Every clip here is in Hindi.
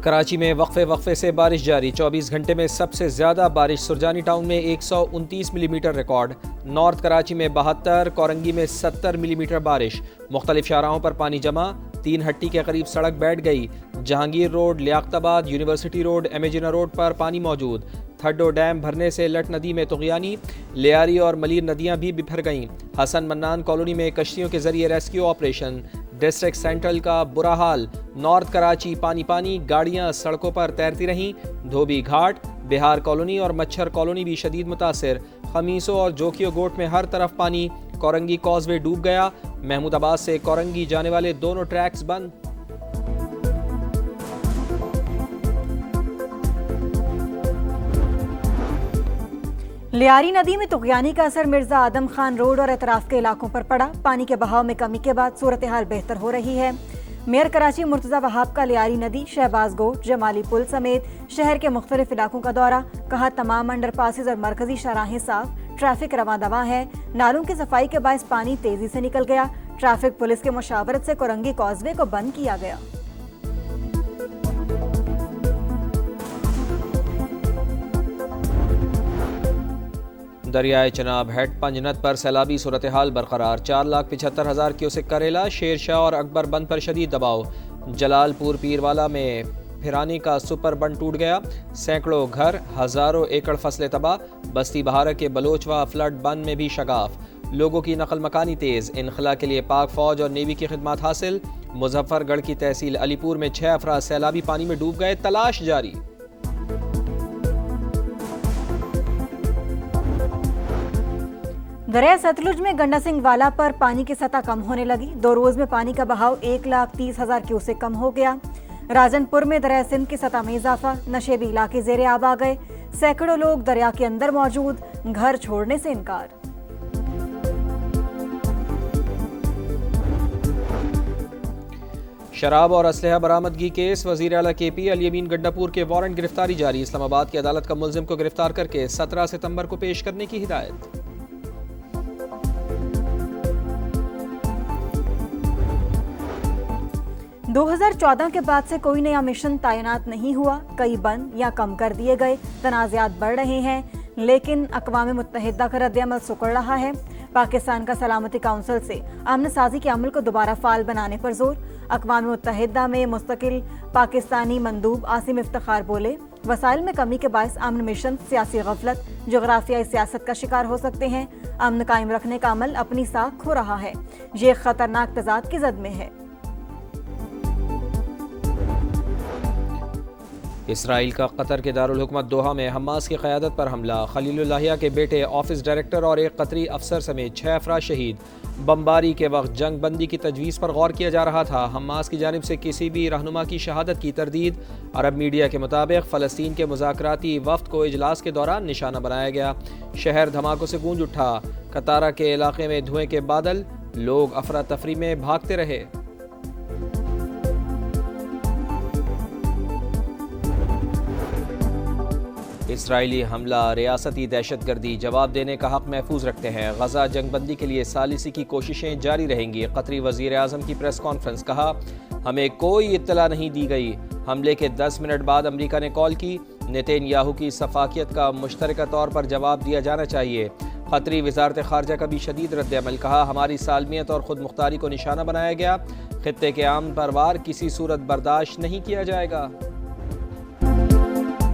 कराची में वक्फे से बारिश जारी। 24 घंटे में सबसे ज़्यादा बारिश सुरजानी टाउन में 129 मिलीमीटर रिकॉर्ड। नॉर्थ कराची में 72, कोरंगी में 70 मिलीमीटर बारिश। मुख्तलिफ शाहराहों पर पानी जमा। 3 हट्टी के करीब सड़क बैठ गई। Jahangir road, Liaquatabad, university road, एमेजिना रोड पर पानी मौजूद। थड्डो डैम भरने से लट नदी में तुगयानी। लियारी और मलीर नदियां भी बिफर गईं। हसन मन्नान कॉलोनी में कश्तियों के जरिए रेस्क्यू ऑपरेशन। डिस्ट्रिक्ट सेंट्रल का बुरा हाल। नॉर्थ कराची पानी, गाड़ियां सड़कों पर तैरती रहीं। धोबी घाट, बिहार कॉलोनी और मच्छर कॉलोनी भी शदीद मुतासिर। खमीसों और जोकियो गोट में हर तरफ पानी। कोरंगी कॉजवे डूब गया। महमूदाबाद से कोरंगी जाने वाले दोनों ट्रैक्स बंद। लियारी नदी में तुगयानी का असर मिर्जा आदम खान रोड और एतराफ के इलाकों पर पड़ा। पानी के बहाव में कमी के बाद सूरत हाल बेहतर हो रही है। मेयर कराची मुर्तजा वहाब का लियारी नदी, शहबाज गोट, जमाली पुल समेत शहर के मुख्तलिफ इलाकों का दौरा। कहा तमाम अंडर पासिस और मरकजी शाहराहें साफ, ट्रैफिक रवां दवा है। नालों की सफाई के बायस पानी तेजी से निकल गया। ट्रैफिक पुलिस के मुशावरत से कोरंगी कॉजवे को बंद किया गया। दरियाए चनाब हेड पंजनत पर सैलाबी सूरत हाल बरकरार। 4,75,000 क्यूसेक करेला। शेरशाह और अकबर बंद पर शदीद दबाव। जलालपुर पीरवाला में फिरानी का सुपर बंद टूट गया। सैकड़ों घर, हजारों एकड़ फसलें तबाह। बस्ती बहारा के बलोचवा फ्लड बंद में भी शगाफ। लोगों की नकल मकानी तेज। इनखला के लिए पाक फौज और नेवी की खिदमत हासिल। मुजफ्फरगढ़ की तहसील अलीपुर में 6 अफराद सैलाबी पानी में डूब गए, तलाश जारी। दरिया सतलुज में गंडा सिंह वाला पर पानी की सतह कम होने लगी। 2 रोज में पानी का बहाव 1,30,000 क्यूसेक कम हो गया। राजनपुर में दरिया सिंध की सतह में इजाफा। नशेबी इलाके जेरे आब आ गए। सैकड़ों लोग दरिया के अंदर मौजूद, घर छोड़ने से इनकार। शराब और असलहा बरामदगी केस। वजीर आला KP अली अमीन गंडापुर के वारंट गिरफ्तारी जारी। इस्लामाबाद की अदालत का मुलजिम को गिरफ्तार करके 17 सितंबर को पेश करने की हिदायत। 2014 के बाद से कोई नया मिशन तैनात नहीं हुआ। कई बंद या कम कर दिए गए। तनाज़ात बढ़ रहे हैं, लेकिन अक़वाम मुत्तहिदा का रद्द-ए-अमल सुकड़ रहा है। पाकिस्तान का सलामती काउंसिल से अमन साजी के अमल को दोबारा फाल बनाने पर जोर। अक़वाम मुत्तहिदा में मुस्तकिल पाकिस्तानी मंदूब आसिम इफ्तिखार बोले, वसाइल में कमी के बायस अमन मिशन सियासी गफलत, जोग्राफियाई सियासत का शिकार हो सकते हैं। अमन कायम रखने का अमल अपनी साख खो रहा है। ये खतरनाक तजाद की जद में है। इसराइल का कतर के दारुल हुकूमत दोहा में हमास की क़यादत पर हमला। खलीलुल्लाहिया के बेटे, ऑफिस डायरेक्टर और एक कतरी अफसर समेत 6 अफराद शहीद। बमबारी के वक्त जंग बंदी की तजवीज़ पर गौर किया जा रहा था। हमास की जानिब से किसी भी रहनुमा की शहादत की तरदीद। अरब मीडिया के मुताबिक फ़लस्तीन के मुज़ाकराती वफ्द को इजलास के दौरान निशाना बनाया गया। शहर धमाकों से गूंज उठा। कतारा के इलाके में धुएं के बादल। लोग अफरा तफरी में भागते रहे। इसराइली हमला रियासती दहशतगर्दी, जवाब देने का हक महफूज रखते हैं। गजा जंगबंदी के लिए सालिसी की कोशिशें जारी रहेंगी। कतरी वजीर आज़म की प्रेस कॉन्फ्रेंस। कहा, हमें कोई इत्तला नहीं दी गई। हमले के 10 मिनट बाद अमरीका ने कॉल की। नेतन्याहू की सफाकियत का मुश्तरका तौर पर जवाब दिया जाना चाहिए। कतरी वजारत खारजा का भी शदीद रद्द-ए-अमल। कहा, हमारी सालमियत और खुद मुख्तारी को निशाना बनाया गया। खित्ते के आम पर वार किसी सूरत बर्दाश्त नहीं किया जाएगा।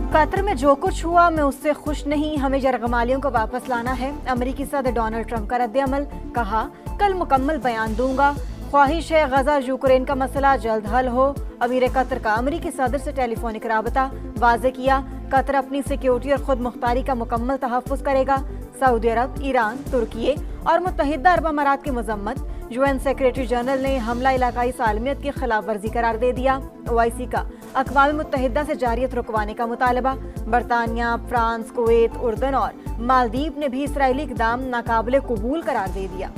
कतर में जो कुछ हुआ मैं उससे खुश नहीं, हमें यरगमालियों को वापस लाना है। अमेरिकी सदर डोनाल्ड ट्रंप का रद्द-ए-अमल। कहा, कल मुकम्मल बयान दूंगा। ख्वाहिश है गजा यूक्रेन का मसला जल्द हल हो। अमीर कतर का अमेरिकी सदर से टेलीफोनिक राबता। वाज़े किया, कतर अपनी सिक्योरिटी और खुद मुख्तारी का मुकम्मल तहफ़्फ़ुज़ करेगा। सऊदी अरब, ईरान, तुर्की और मुत्तहिदा अरब अमारात की मजम्मत। UN सेक्रेटरी जनरल ने हमला इलाकाई सालमियत की खिलाफ वर्जी करार दे दिया। OIC का अक़वाम मुत्तहिदा से जारियत रुकवाने का मुतालबा। बरतानिया, फ्रांस, कुवैत, उर्दन और मालदीव ने भी इसराइली इक़दाम नाकाबिले कबूल करार दे दिया।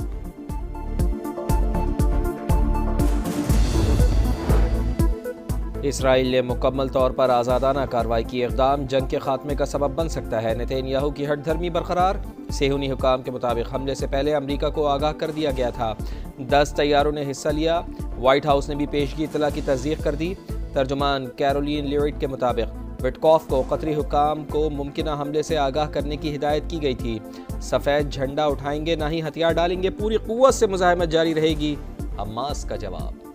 इसराइल ने मुकम्मल तौर पर आज़ादाना कार्रवाई की। इक़दाम जंग के खात्मे का सबब बन सकता है। नेतन्याहू की हट धर्मी बरकरार। सेहूनी हुकाम के मुताबिक हमले से पहले अमरीका को आगाह कर दिया गया था। 10 तैयारों ने हिस्सा लिया। व्हाइट हाउस ने भी पेशगी इतला की तस्दीक कर दी। तर्जुमान कैरोलिन ल्यूइट के मुताबिक विटकॉफ को कतरी हुक्काम को मुमकिना हमले से आगाह करने की हिदायत की गई थी। सफ़ेद झंडा उठाएंगे ना ही हथियार डालेंगे, पूरी कुव्वत से मुज़ाहमत जारी रहेगी, हमास का जवाब।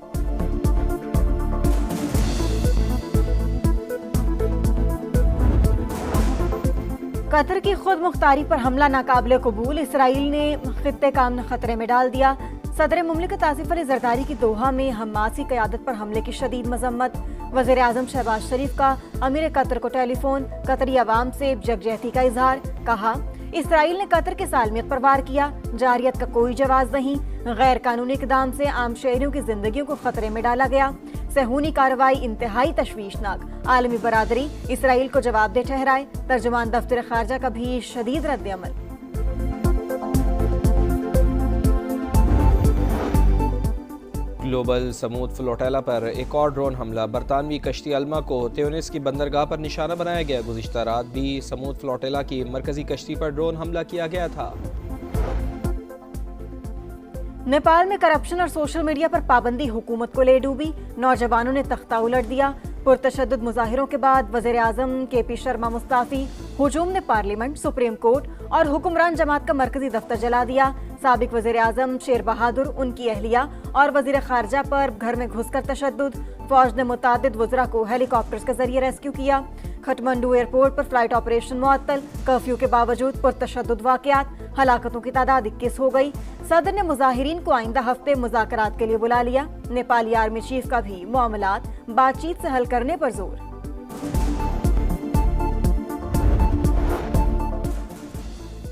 कतर की खुद मुख्तारी पर हमला नाकाबिले कबूल, इसराइल ने खित्ते का अमन खतरे में डाल दिया। सदर मुमलिकत आसिफ अली जरदारी की दोहा में हमास की क़यादत पर हमले की शदीद मजम्मत। वज़ीर आज़म शहबाज शरीफ का अमीर कतर को टेलीफोन, कतरी अवाम से यकजहती का इजहार। कहा, इसराइल ने कतर के सालमियत पर वार किया, जारियत का कोई जवाब नहीं। गैर कानूनी इक़दाम से आम शहरियों की जिंदगियों को खतरे में डाला गया। सहूनी कार्रवाई इंतहाई तशवीशनाक, आलमी बरादरी इसराइल को जवाबदेह ठहराए। तर्जुमान दफ्तर खारजा का भी शदीद रद्द-ए-अमल। ग्लोबल समूद फ्लोटेला पर एक और ड्रोन हमला, बरतानवी कश्ती अल्मा को त्यूनिस की बंदरगाह पर निशाना बनाया गया। गुज़िश्ता रात भी समूद फ्लोटेला की मरकजी कश्ती पर ड्रोन हमला किया गया था। नेपाल में करप्शन और सोशल मीडिया पर पाबंदी हुकूमत को ले डूबी, नौजवानों ने तख्ता उलट दिया। पुरतशद्दुद मुजाहिरों के बाद वज़ीर आज़म KP शर्मा मुस्ताफ़ी, हुजूम ने पार्लियामेंट, सुप्रीम कोर्ट और हुक्मरान जमात का मरकजी दफ्तर जला दिया। साबिक वज़ीर आज़म शेर बहादुर, उनकी अहलिया और वज़ीर खारजा पर घर में घुसकर तशद्दुद। फौज ने मुतादिद वज़रा को हेलीकॉप्टर्स के जरिए रेस्क्यू किया। खटमंडू एयरपोर्ट पर फ्लाइट ऑपरेशन मुअत्तल, कर्फ्यू के बावजूद पुरतशद्दुद वाक़यात, हलाकतों की तादाद 21 हो गई। सदर ने मुजाहिरीन को आइंदा हफ्ते मुज़ाकरात के लिए बुला लिया। नेपाली आर्मी चीफ का भी मामलात बातचीत से हल करने पर जोर।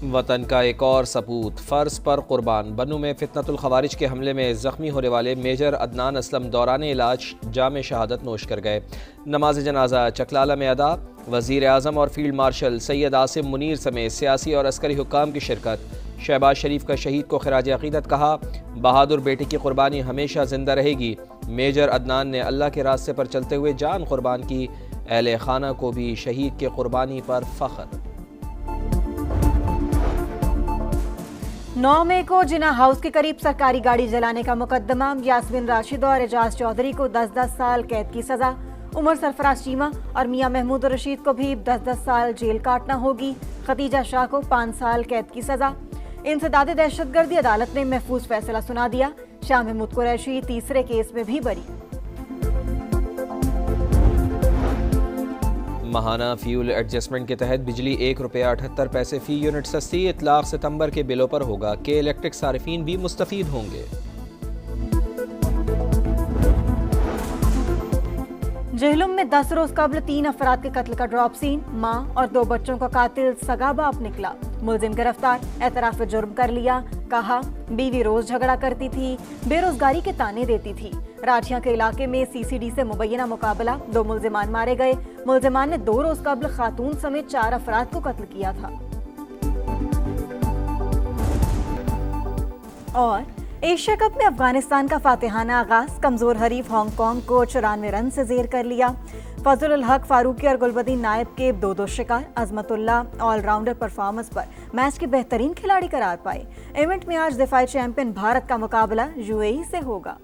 वतन का एक और सपूत फ़र्ज पर कुर्बान। बन्नू में फितनतुल खवारिज के हमले में ज़ख्मी होने वाले मेजर अदनान असलम दौरान इलाज जामे शहादत नोश कर गए। नमाज जनाजा चकलाला में अदा। वज़ीर आज़म और फील्ड मार्शल सैयद आसिम मुनीर समेत सियासी और अस्करी हुक्काम की शिरकत। शहबाज शरीफ का शहीद को खिराज अक़ीदत, कहा, बहादुर बेटे की कुर्बानी हमेशा जिंदा रहेगी। मेजर अदनान ने अल्लाह के रास्ते पर चलते हुए जान कुर्बान की। अहले खाना को भी शहीद के कुर्बानी पर फ़ख्र। 9 मई को जिना हाउस के करीब सरकारी गाड़ी जलाने का मुकदमा, यास्मीन राशिद और एजाज चौधरी को 10-10 साल कैद की सजा। उमर सरफराज चीमा और मियां महमूद रशीद को भी 10-10 साल जेल काटना होगी। खतीजा शाह को 5 साल कैद की सजा। इंसदाद दहशतगर्दी अदालत ने महफूज फैसला सुना दिया। शाह महमूद कुरैशी तीसरे केस में भी बरी। माहाना फ्यूल एडजस्टमेंट के तहत बिजली ₹1.78 फी यूनिट सस्ती। इतलाक सितंबर के बिलों पर होगा कि इलेक्ट्रिक सारिफीन भी मुस्तफीद होंगे। जहलुम में 10 रोज कबल 3 अफराद के कत्ल का ड्रॉप सीन। मां और 2 बच्चों का कातिल सगा बाप निकला। मुलजिम गिरफ्तार, एतराफ जुर्म कर लिया। कहा, बीवी रोज झगड़ा करती थी, बेरोजगारी के ताने देती थी। राठिया के इलाके में CCD से मुबैना मुकाबला, 2 मुलजिमान मारे गए। मुलजिमान ने 2 रोज कबल खातून समेत 4 अफराद को कत्ल किया था। और एशिया कप में अफगानिस्तान का फातिहाना आगाज, कमजोर हरीफ हांगकांग को 94 रन से जेर कर लिया। फजलुल हक फारूकी और गुलबदीन नायब के 2-2 शिकार। अजमतुल्लाह ऑलराउंडर परफॉर्मेंस पर मैच के बेहतरीन खिलाड़ी करार पाए। इवेंट में आज दिफाई चैंपियन भारत का मुकाबला UAE से होगा।